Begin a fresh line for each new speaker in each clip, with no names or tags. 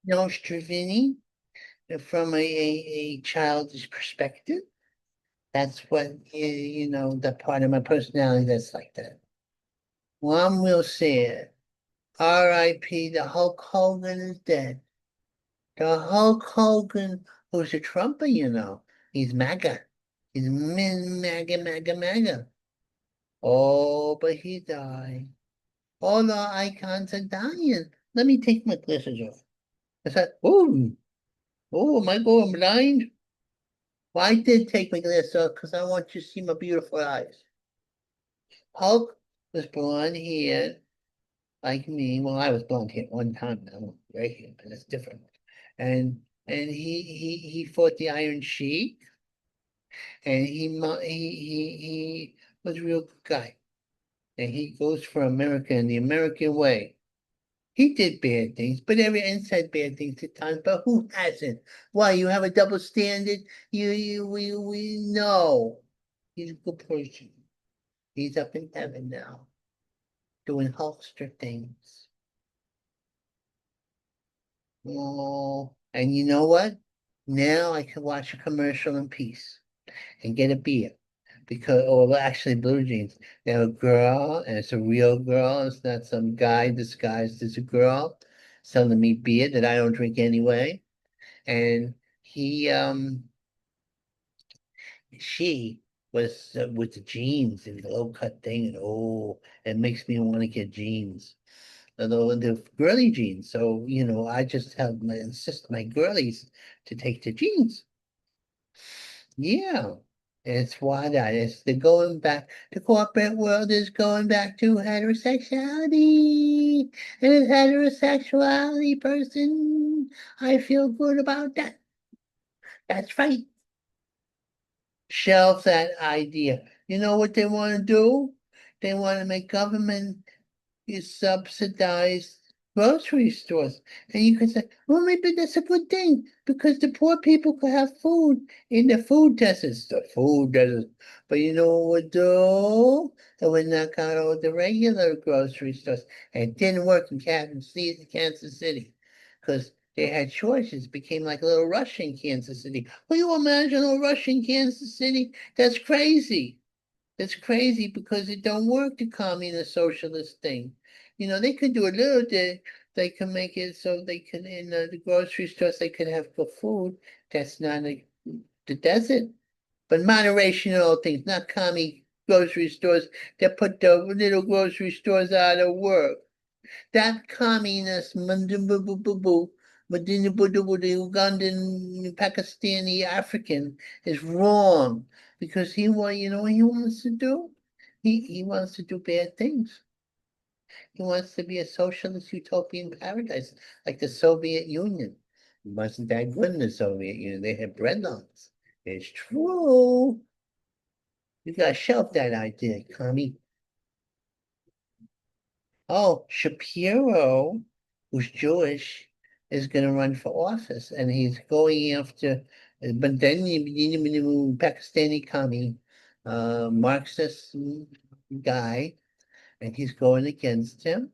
No, Stravini, from a childish perspective. That's what, the part of my personality that's like that. One will say it. R.I.P. The Hulk Hogan is dead. The Hulk Hogan, who's a Trumper, he's MAGA. He's MAGA, MAGA, MAGA. Oh, but he died. All the icons are dying. Let me take my glasses off. I said, oh, am I going blind? Well, I did take my glasses off because I want you to see my beautiful eyes. Hulk was blonde haired like me. Well, I was blonde haired one time now, gray hair, but that's different. And he fought the Iron Sheik, and he was a real good guy. And he goes for America in the American way. He did bad things, but and said bad things at times. But who hasn't? Why, you have a double standard? We know he's a good person. He's up in heaven now, doing Hulkster things. Oh, and you know what? Now I can watch a commercial in peace and get a beer. Because, or well, actually, blue jeans. They're a girl, and it's a real girl. It's not some guy disguised as a girl selling me beer that I don't drink anyway. And he, she was with the jeans and the low cut thing, and oh, it makes me want to get jeans. Although the girly jeans. So, I just have insist my girlies to take the jeans. Yeah. It's why that is the going back. The corporate world is going back to heterosexuality. And as heterosexuality person, I feel good about that. That's right. Shelve that idea. You know what they want to do? They want to make government is subsidized grocery stores. And you can say, well, maybe that's a good thing because the poor people could have food in the food deserts. The food deserts. But you know what we'll do? It would knock out all the regular grocery stores. And it didn't work in Kansas City because they had shortages. It became like a little rush in Kansas City. Will you imagine a rush in Kansas City? That's crazy. It's crazy because it don't work, the communist socialist thing. They could do a little bit. They can make it so they can, in the grocery stores, they could have good food. That's not the desert. But moderation in all things, not commie grocery stores that put the little grocery stores out of work. That communist, the Ugandan, Pakistani, African is wrong because you know what he wants to do? He wants to do bad things. He wants to be a socialist utopian paradise like the Soviet Union. It wasn't that good in the Soviet Union. They had breadlines. It's true. You gotta shelf that idea, commie. Oh, Shapiro, who's Jewish, is going to run for office, and he's going after, but then Pakistani commie, Marxist guy, and he's going against him,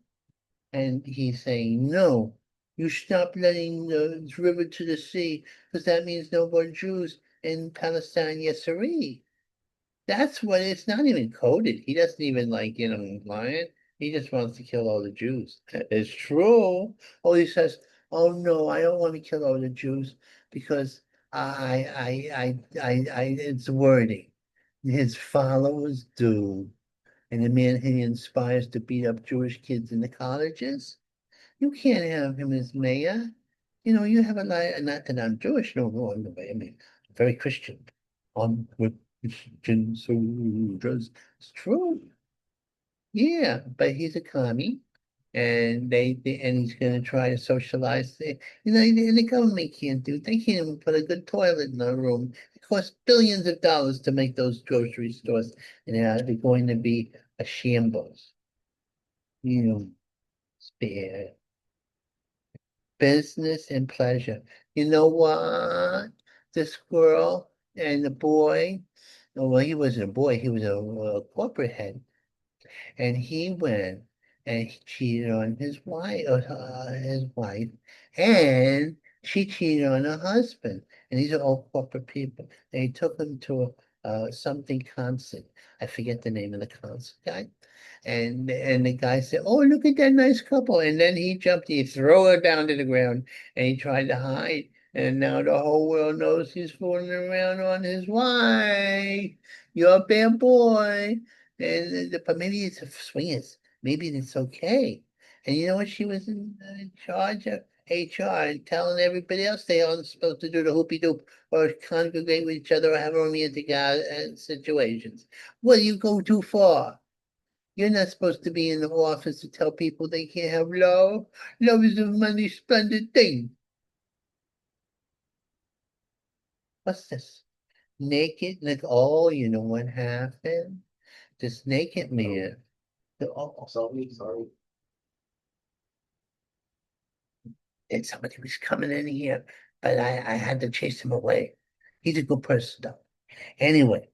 and he's saying, no, you stop letting the river to the sea, because that means no more Jews in Palestine, yes, sirree. That's what it's not even coded. He doesn't even like, imply it. He just wants to kill all the Jews. It's true. Oh, he says, oh no, I don't want to kill all the Jews because it's wording. His followers do. And the man he inspires to beat up Jewish kids in the colleges. You can't have him as mayor. You have a lot, not that I'm Jewish, no, no, I mean, very Christian. On with Christian soldiers. It's true. Yeah, but he's a commie, and and he's going to try to socialize. And the government can't do. They can't even put a good toilet in a room. It costs billions of dollars to make those grocery stores, and they're going to be a shambles. You know, spare. Business and pleasure. You know what? This girl and the boy, oh, well, he wasn't a boy, he was a corporate head. And he went and he cheated on his wife, and she cheated on her husband. And these are all corporate people. And he took them to a something concert. I forget the name of the concert guy. And the guy said, "Oh, look at that nice couple." And then he jumped, he threw her down to the ground, and he tried to hide. And now the whole world knows he's fooling around on his wife. You're a bad boy. But maybe it's a swingers. Maybe it's okay. And you know what? She was in charge of HR and telling everybody else they aren't supposed to do the hoopy doop or congregate with each other or have romantic situations. Well, you go too far. You're not supposed to be in the office to tell people they can't have love. Love is a money splendid thing. What's this? Naked, like, oh, you know what happened? This naked man. Sorry. And somebody was coming in here, but I had to chase him away. He's a good person, though. Anyway,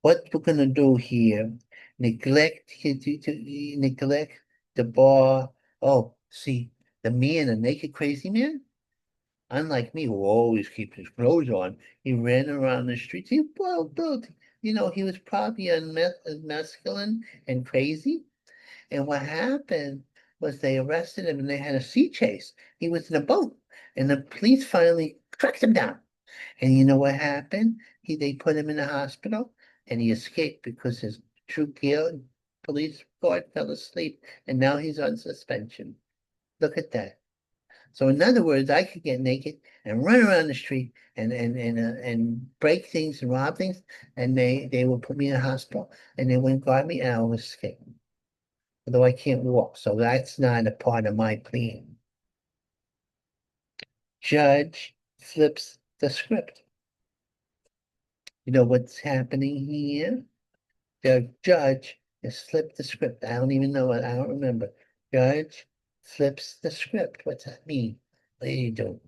what we're gonna do here, neglect the bar. Oh, see, the man, a naked crazy man, unlike me, who always keeps his clothes on, he ran around the streets. He well built. He was probably masculine and crazy. And what happened was they arrested him and they had a sea chase. He was in a boat, and the police finally tracked him down. And you know what happened? They put him in the hospital, and he escaped because his true gear police guard fell asleep, and now he's on suspension. Look at that. So in other words, I could get naked and run around the street and break things and rob things, and they will put me in a hospital, and they wouldn't guard me, and I will escape. Although I can't walk, so that's not a part of my plan. Judge flips the script. You know what's happening here? The judge has flipped the script. I don't even know I don't remember. Judge flips the script. What's that mean? What do you do?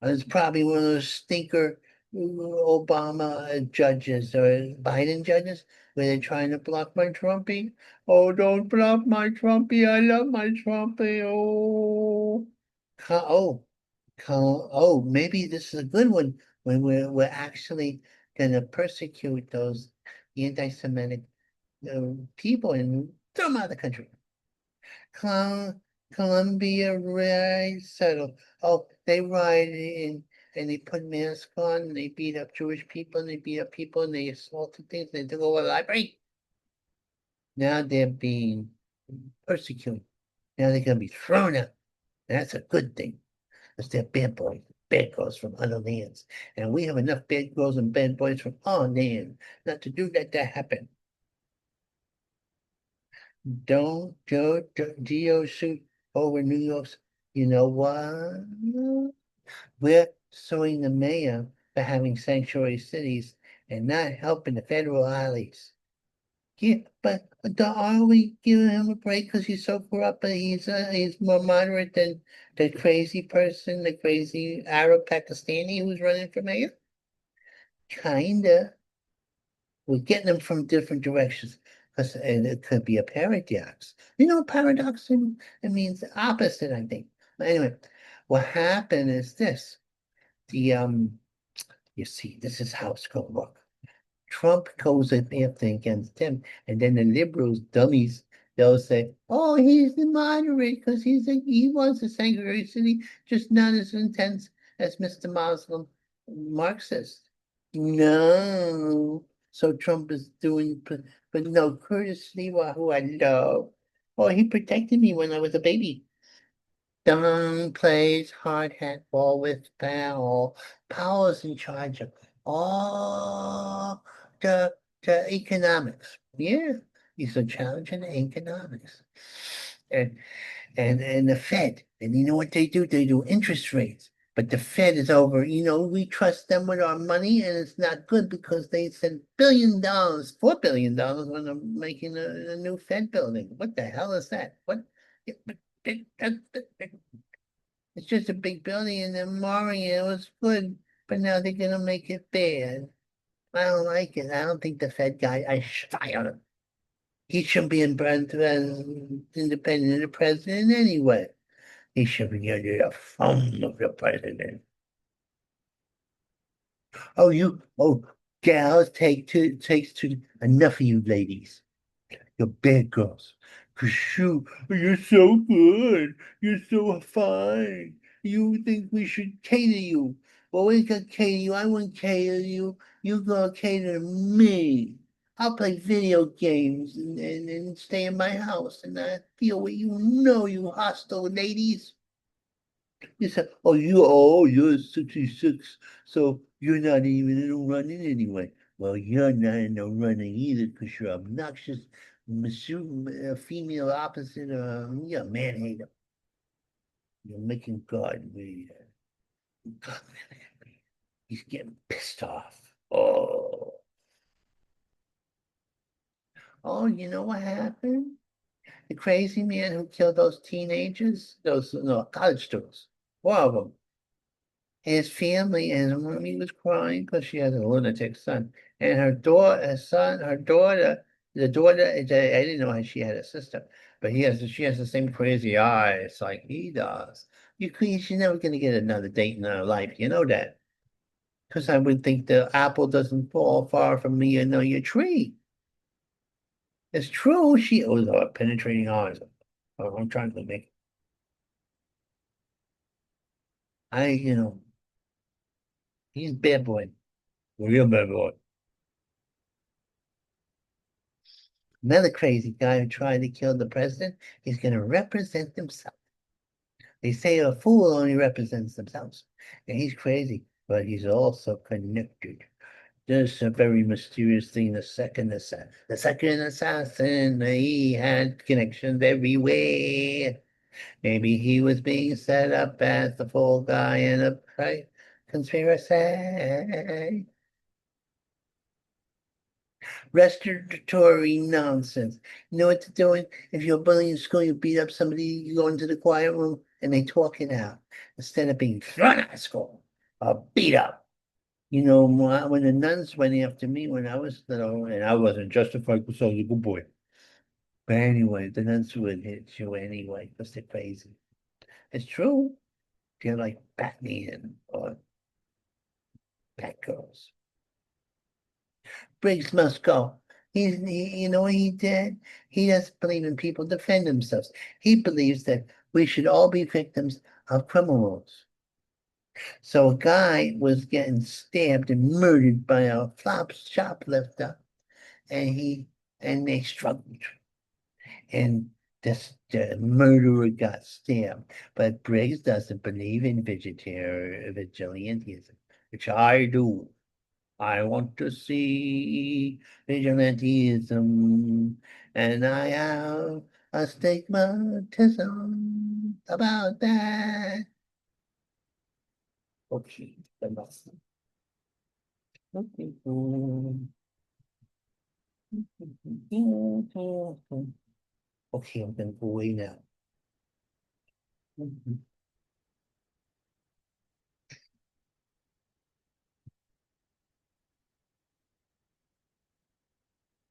It's probably one of those stinker Obama judges or Biden judges where they're trying to block my Trumpy. Oh, don't block my Trumpy. I love my Trumpy. Oh, oh, oh, maybe this is a good one when we're actually gonna persecute those anti-Semitic people and throw them out of the country. Col Columbia ride settle. Oh, they ride in and they put masks on and they beat up Jewish people and they beat up people and they assaulted things and they took over the library. Now they're being persecuted. Now they're gonna be thrown out. That's a good thing. Because they're bad boys, bad girls from other lands. And we have enough bad girls and bad boys from our land not to do that to happen. Don't Geo shoot over New York's. You know what? We're suing the mayor for having sanctuary cities and not helping the federal alleys. Yeah, but are we giving him a break because he's so corrupt? But he's more moderate than the crazy person, the crazy Arab Pakistani who's running for mayor. Kinda. We're getting them from different directions because it could be a paradox. You know, paradox it means the opposite, I think. But anyway, what happened is this. The You see, this is how it's gonna look. Trump goes after against him, and then the liberals, dummies, they'll say, "Oh, he's the moderate because he wants a sanctuary city, just not as intense as Mr. Muslim Marxist." No. So Trump is doing, but no, Curtis Lewa, who I love. Oh, he protected me when I was a baby. Don plays hard hat ball with Powell. Powell is in charge of all the economics. Yeah, he's in charge of the economics. And and the Fed. And you know what they do? They do interest rates. But the Fed is over, we trust them with our money, and it's not good because they sent $1 billion, $4 billion when they're making a new Fed building. What the hell is that? What? Yeah, but it's just a big building and they're marring it. It was good, but now they're gonna make it bad. I don't like it. I don't think the Fed guy, I should fire him. He shouldn't be independent of the president anyway. He should be under the thumb of the president. Oh, gals, takes to enough of you ladies. You're bad girls. Cause you're so good. You're so fine. You think we should cater you. Well, we can cater you. I wouldn't cater you. You gonna cater to me. I'll play video games and stay in my house and not deal with you. No, you hostile ladies. You said, you're 66, so you're not even in the running anyway. Well, you're not in the running either because you're obnoxious, female opposite, you're a man hater. You're making God read. God, he's getting pissed off. Oh, you know what happened? The crazy man who killed those teenagers, those no college students, four of them. His family and mommy was crying because she has a lunatic son. And her daughter, the daughter, I didn't know how she had a sister, but she has the same crazy eyes like he does. She's never going to get another date in her life. You know that. Because I would think the apple doesn't fall far from me and know your tree. It's true. She owes her penetrating eyes. Oh, I'm trying to make, you know, he's a bad boy. Real bad boy. Another crazy guy who tried to kill the president is going to represent himself. They say a fool only represents themselves. And he's crazy, but he's also connected. There's a very mysterious thing. The second assassin, he had connections everywhere. Maybe he was being set up as the fall guy in a conspiracy. Respiratory nonsense. You know what they're doing? If you're bullying in school, you beat up somebody, you go into the quiet room and they talk it out instead of being thrown out of school or beat up. You know, when the nuns went after me when I was little, and I wasn't justified because I was a good boy. But anyway, the nuns would hit you anyway because they're crazy. It's true. They're like Batman or Batgirls. Briggs must go. You know what he did? He doesn't believe in people defend themselves. He believes that we should all be victims of criminals. So a guy was getting stabbed and murdered by a flop shoplifter, and they struggled, and the murderer got stabbed. But Briggs doesn't believe in vegetarian vigilantism, which I do. I want to see vigilantism, and I have a stigmatism about that. Okay, enough. Okay, okay, I'm gonna go away now.